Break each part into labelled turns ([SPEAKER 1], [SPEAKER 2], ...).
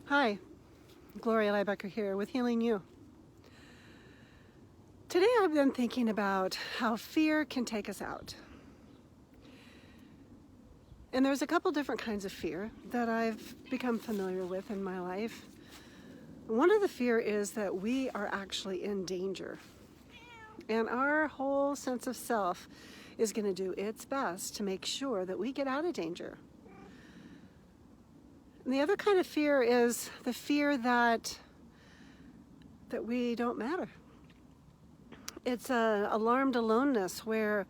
[SPEAKER 1] Hi, Gloria Lybecker here with Healing You. Today I've been thinking about how fear can take us out. And there's a couple different kinds of fear that I've become familiar with in my life. One of the fear is that we are actually in danger. And our whole sense of self is going to do its best to make sure that we get out of danger. And the other kind of fear is the fear that we don't matter. It's an alarmed aloneness where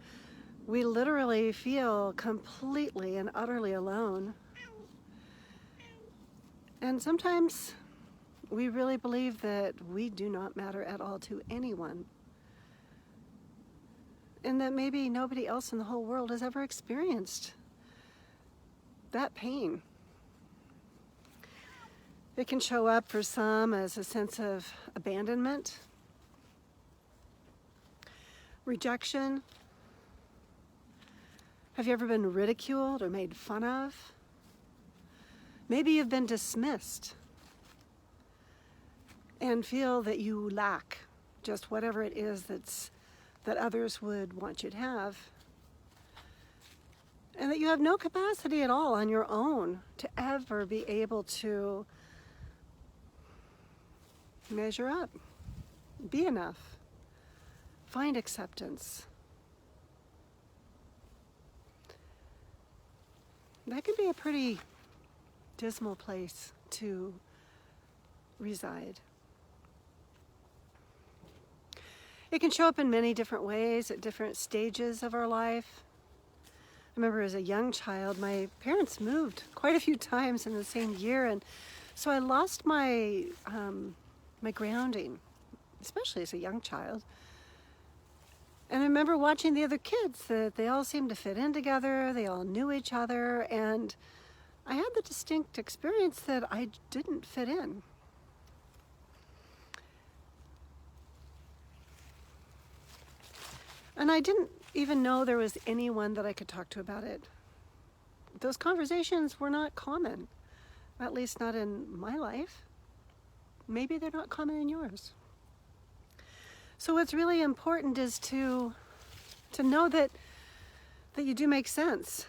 [SPEAKER 1] we literally feel completely and utterly alone. And sometimes we really believe that we do not matter at all to anyone. And that maybe nobody else in the whole world has ever experienced that pain. It can show up for some as a sense of abandonment, rejection. Have you ever been ridiculed or made fun of? Maybe you've been dismissed and feel that you lack just whatever it is that others would want you to have. And that you have no capacity at all on your own to ever be able to measure up, be enough, find acceptance. That can be a pretty dismal place to reside. It can show up in many different ways at different stages of our life. I remember as a young child, my parents moved quite a few times in the same year, and so I lost my grounding, especially as a young child. And I remember watching the other kids, that they all seemed to fit in together, they all knew each other, and I had the distinct experience that I didn't fit in. And I didn't even know there was anyone that I could talk to about it. Those conversations were not common, at least not in my life. Maybe they're not common in yours. So what's really important is to know that you do make sense,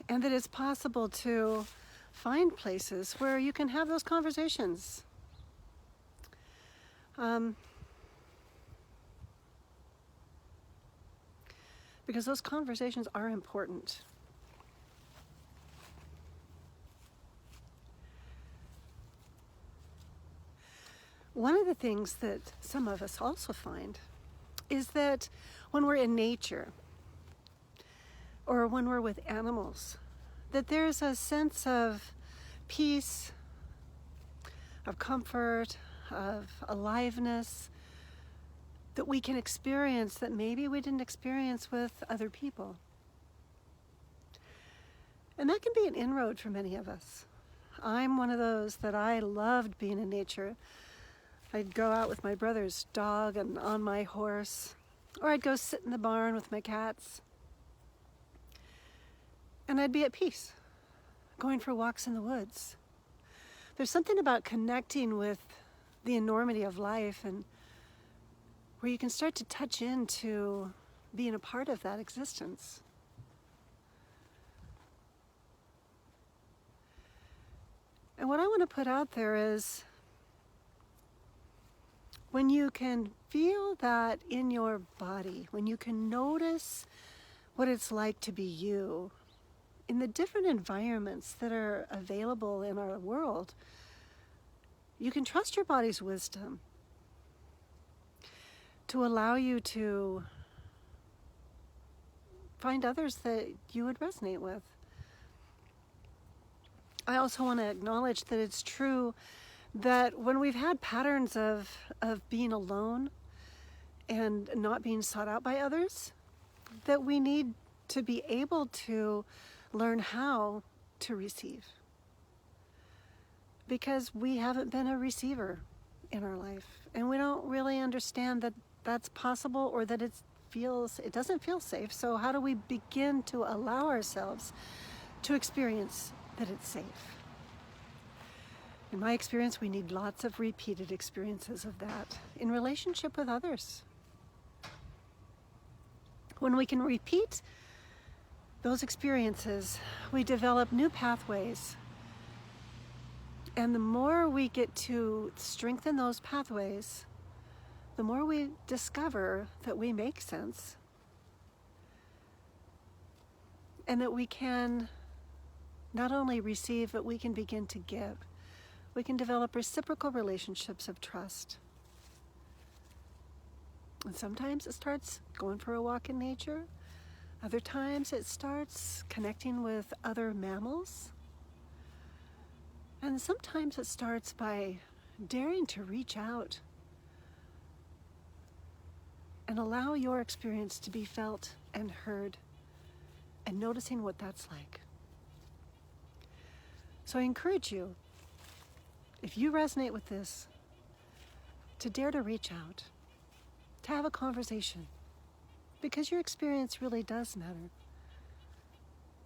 [SPEAKER 1] and that it's possible to find places where you can have those conversations. Because those conversations are important. One of the things that some of us also find is that when we're in nature or when we're with animals, that there's a sense of peace, of comfort, of aliveness that we can experience that maybe we didn't experience with other people. And that can be an inroad for many of us. I'm one of those that I loved being in nature. I'd go out with my brother's dog and on my horse, or I'd go sit in the barn with my cats. And I'd be at peace, going for walks in the woods. There's something about connecting with the enormity of life, and where you can start to touch into being a part of that existence. And what I want to put out there is, when you can feel that in your body, when you can notice what it's like to be you in the different environments that are available in our world, you can trust your body's wisdom to allow you to find others that you would resonate with. I also want to acknowledge that it's true that when we've had patterns of being alone and not being sought out by others, that we need to be able to learn how to receive. Because we haven't been a receiver in our life, and we don't really understand that that's possible, or that it doesn't feel safe. So how do we begin to allow ourselves to experience that it's safe? In my experience, we need lots of repeated experiences of that in relationship with others. When we can repeat those experiences, we develop new pathways. And the more we get to strengthen those pathways, the more we discover that we make sense. And that we can not only receive, but we can begin to give. We can develop reciprocal relationships of trust. And sometimes it starts going for a walk in nature. Other times it starts connecting with other mammals. And sometimes it starts by daring to reach out and allow your experience to be felt and heard, and noticing what that's like. So I encourage you, if you resonate with this, to dare to reach out, to have a conversation, because your experience really does matter.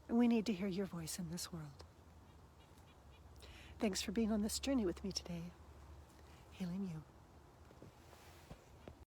[SPEAKER 1] And we need to hear your voice in this world. Thanks for being on this journey with me today. Healing you.